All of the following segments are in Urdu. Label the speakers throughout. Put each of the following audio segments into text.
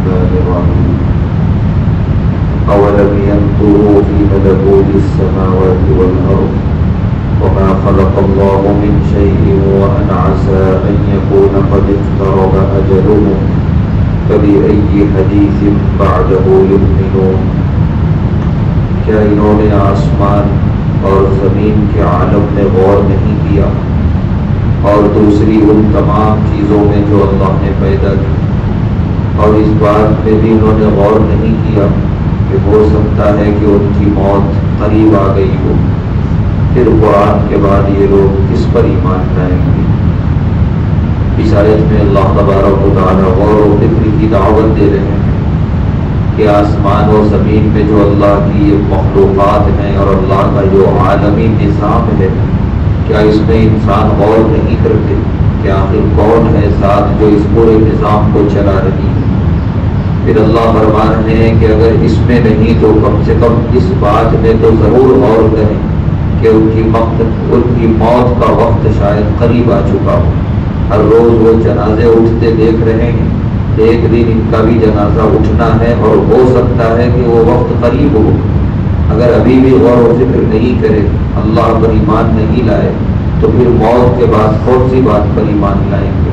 Speaker 1: الرحمن الرحيم أولم ينظروا في ملكوت السماوات والأرض وما خلق الله من شيء وأن عسى أن يكون قد اقترب أجلهم فبأي حديث بعده يؤمنون۔ کیا انہوں نے آسمان اور زمین کے عالم میں غور نہیں کیا اور دوسری ان تمام چیزوں میں جو اللہ نے پیدا کی، اور اس بات میں بھی انہوں نے غور نہیں کیا کہ ہو سکتا ہے کہ ان کی موت قریب آ گئی ہو؟ پھر قرآن کے بعد یہ لوگ کس پر ایمان لائیں گے؟ اس آیت میں اللہ تبارک و تعالیٰ غور و فکر کی دعوت دے رہے ہیں کہ آسمان و زمین میں جو اللہ کی یہ مخلوقات ہیں اور اللہ کا جو عالمی نظام ہے، کیا اس میں انسان غور نہیں کرتے کہ آخر کون ہے ذات جو اس پورے نظام کو چلا رہی ہے؟ پھر اللہ فرما رہے ہیں کہ اگر اس میں نہیں تو کم سے کم اس بات میں تو ضرور غور کریں کہ ان کی موت کا وقت شاید قریب آ چکا ہو۔ ہر روز وہ جنازے اٹھتے دیکھ رہے ہیں، ایک دن ان کا بھی جنازہ اٹھنا ہے اور ہو سکتا ہے کہ وہ وقت قریب ہو۔ اگر ابھی بھی غور و فکر نہیں کرے، اللہ پر ایمان نہیں لائے، تو پھر موت کے بعد کون سی بات پر ایمان لائیں گے؟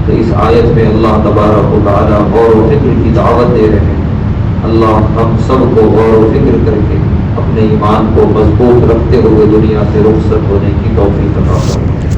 Speaker 1: تو اس آیت میں اللہ تبارک و تعالیٰ غور و فکر کی دعوت دے رہے ہیں۔ اللہ ہم سب کو غور و فکر کر کے اپنے ایمان کو مضبوط رکھتے ہوئے دنیا سے رخصت ہونے کی توفیق عطا فرمائے۔